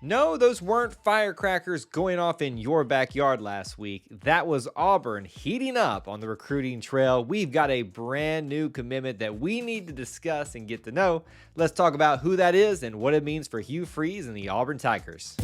No, those weren't firecrackers going off in your backyard last week. That was Auburn heating up on the recruiting trail. We've got a brand new commitment that we need to discuss and get to know. Let's talk about who that is and what it means for Hugh Freeze and the Auburn Tigers.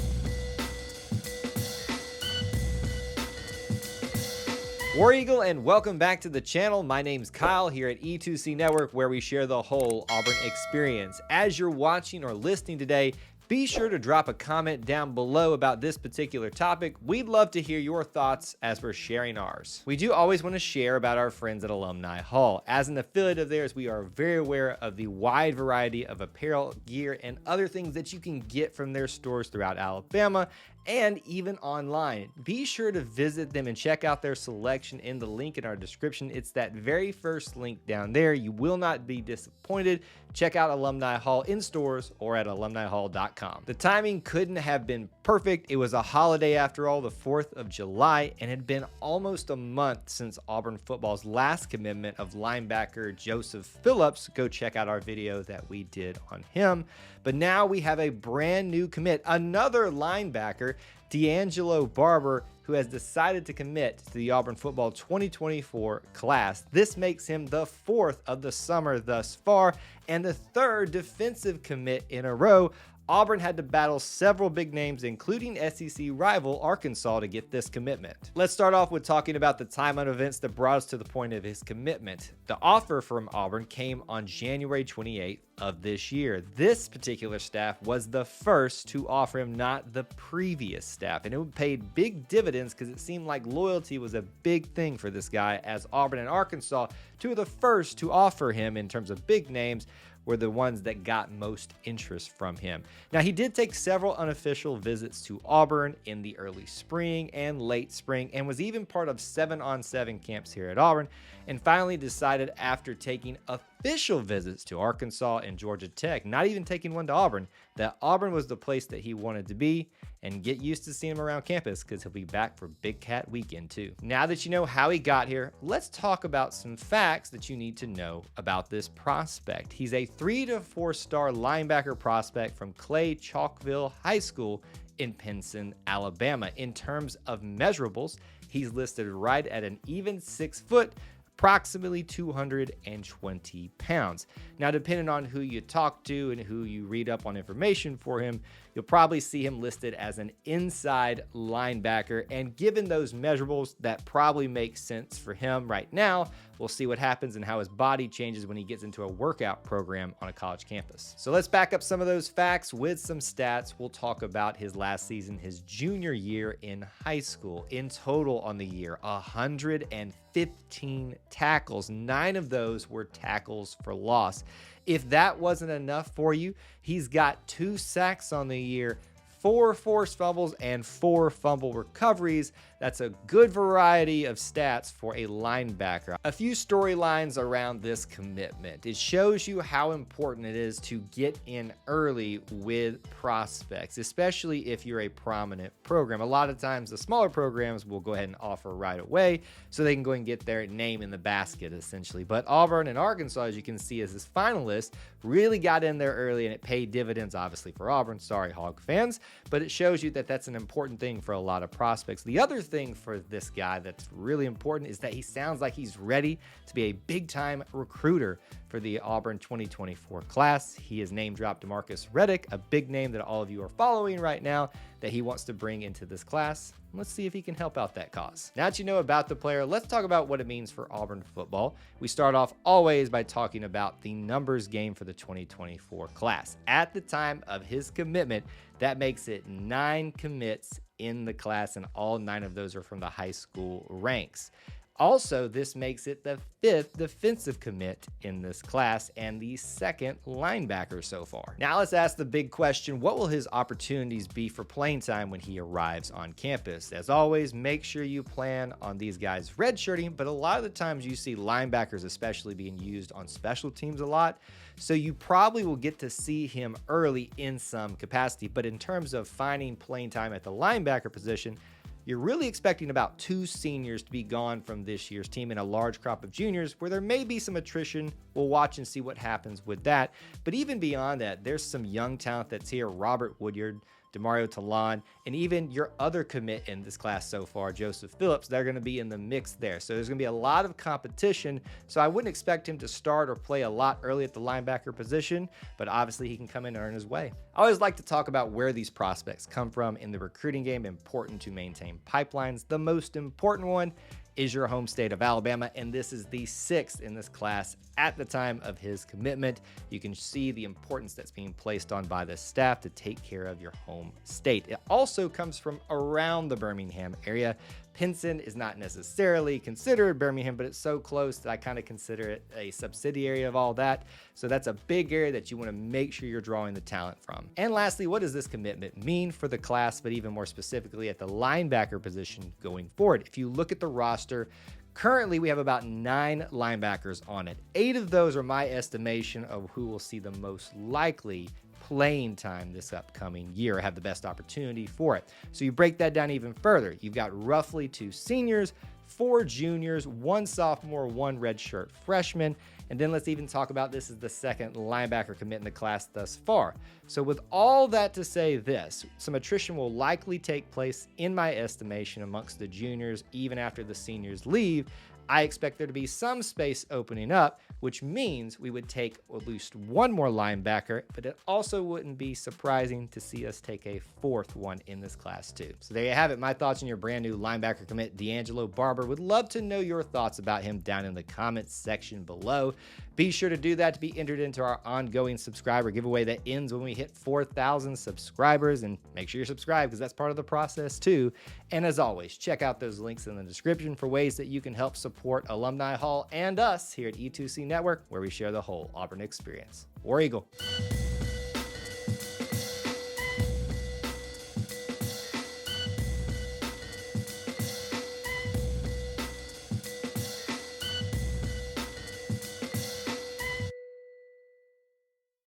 War Eagle, and welcome back to the channel. My name's Kyle here at E2C Network, where we share the whole Auburn experience. As you're watching or listening today, be sure to drop a comment down below about this particular topic. We'd love to hear your thoughts as we're sharing ours. We do always want to share about our friends at Alumni Hall. As an affiliate of theirs, we are very aware of the wide variety of apparel, gear, and other things that you can get from their stores throughout Alabama and even online. Be sure to visit them and check out their selection in the link in our description. It's that very first link down there. You will not be disappointed. Check out Alumni Hall in stores or at alumnihall.com. The timing couldn't have been perfect. It was a holiday after all, the 4th of July, and it had been almost a month since Auburn football's last commitment of linebacker Joseph Phillips. Go check out our video that we did on him. But now we have a brand new commit, another linebacker, D'Angelo Barber, who has decided to commit to the Auburn football 2024 class. This makes him the 4th of the summer thus far and the 3rd defensive commit in a row. Auburn had to battle several big names, including SEC rival Arkansas, to get this commitment. Let's start off with talking about the timeline of events that brought us to the point of his commitment. The offer from Auburn came on January 28th of this year. This particular staff was the first to offer him, not the previous staff, and it paid big dividends because it seemed like loyalty was a big thing for this guy, as Auburn and Arkansas, two of the first to offer him in terms of big names, were the ones that got most interest from him. Now, he did take several unofficial visits to Auburn in the early spring and late spring, and was even part of 7-on-7 camps here at Auburn, and finally decided after taking official visits to Arkansas and Georgia Tech, not even taking one to Auburn, that Auburn was the place that he wanted to be, and get used to seeing him around campus because he'll be back for Big Cat Weekend too. Now that you know how he got here, let's talk about some facts that you need to know about this prospect. He's a 3 to 4 star linebacker prospect from Clay Chalkville High School in Pinson, Alabama. In terms of measurables, he's listed right at an even 6 foot, approximately 220 pounds. Now, depending on who you talk to and who you read up on information for him, you'll probably see him listed as an inside linebacker. And given those measurables, that probably makes sense for him right now. We'll see what happens and how his body changes when he gets into a workout program on a college campus. So let's back up some of those facts with some stats. We'll talk about his last season, his junior year in high school. In total on the year, 115 tackles. 9 of those were tackles for loss. If that wasn't enough for you, he's got 2 sacks on the year, 4 forced fumbles, and 4 fumble recoveries. That's a good variety of stats for a linebacker. A few storylines around this commitment. It shows you how important it is to get in early with prospects, especially if you're a prominent program. A lot of times the smaller programs will go ahead and offer right away so they can go and get their name in the basket essentially. But Auburn and Arkansas, as you can see as this finalist, really got in there early, and it paid dividends obviously for Auburn. Sorry, Hog fans. But it shows you that that's an important thing for a lot of prospects. The other thing for this guy that's really important is that he sounds like he's ready to be a big-time recruiter for the Auburn 2024 class. He has name dropped DeMarcus Reddick, a big name that all of you are following right now, that he wants to bring into this class. Let's see if he can help out that cause. Now that you know about the player, let's talk about what it means for Auburn football. We start off always by talking about the numbers game for the 2024 class. At the time of his commitment, that makes it 9 commits in the class, and all 9 of those are from the high school ranks. Also, this makes it the 5th defensive commit in this class and the 2nd linebacker so far. Now let's ask the big question: what will his opportunities be for playing time when he arrives on campus? As always, make sure you plan on these guys redshirting, but a lot of the times you see linebackers especially being used on special teams a lot, so you probably will get to see him early in some capacity. But in terms of finding playing time at the linebacker position, you're really expecting about 2 seniors to be gone from this year's team and a large crop of juniors where there may be some attrition. We'll watch and see what happens with that. But even beyond that, there's some young talent that's here. Robert Woodyard, Demario Talon, and even your other commit in this class so far, Joseph Phillips. They're going to be in the mix there. So there's going to be a lot of competition. So I wouldn't expect him to start or play a lot early at the linebacker position, but obviously he can come in and earn his way. I always like to talk about where these prospects come from in the recruiting game. Important to maintain pipelines. The most important one is your home state of Alabama, and this is the 6th in this class at the time of his commitment. You can see the importance that's being placed on by the staff to take care of your home state. It also comes from around the Birmingham area. Pinson is not necessarily considered Birmingham, but it's so close that I kind of consider it a subsidiary of all that. So that's a big area that you want to make sure you're drawing the talent from. And lastly, what does this commitment mean for the class, but even more specifically at the linebacker position going forward? If you look at the roster, currently we have about 9 linebackers on it. 8 of those are my estimation of who will see the most likely playing time this upcoming year, have the best opportunity for it. So you break that down even further. You've got roughly 2 seniors, 4 juniors, 1 sophomore, 1 redshirt freshman. And then let's even talk about this is the 2nd linebacker commit in the class thus far. So with all that to say this, some attrition will likely take place in my estimation amongst the juniors even after the seniors leave. I expect there to be some space opening up, which means we would take at least 1 more linebacker, but it also wouldn't be surprising to see us take a 4th one in this class too. So there you have it, my thoughts on your brand new linebacker commit, D'Angelo Barber. Would love to know your thoughts about him down in the comments section below. Be sure to do that to be entered into our ongoing subscriber giveaway that ends when we hit 4,000 subscribers, and make sure you're subscribed because that's part of the process too. And as always, check out those links in the description for ways that you can help support Alumni Hall and us here at E2C Network, where we share the whole Auburn experience. War Eagle.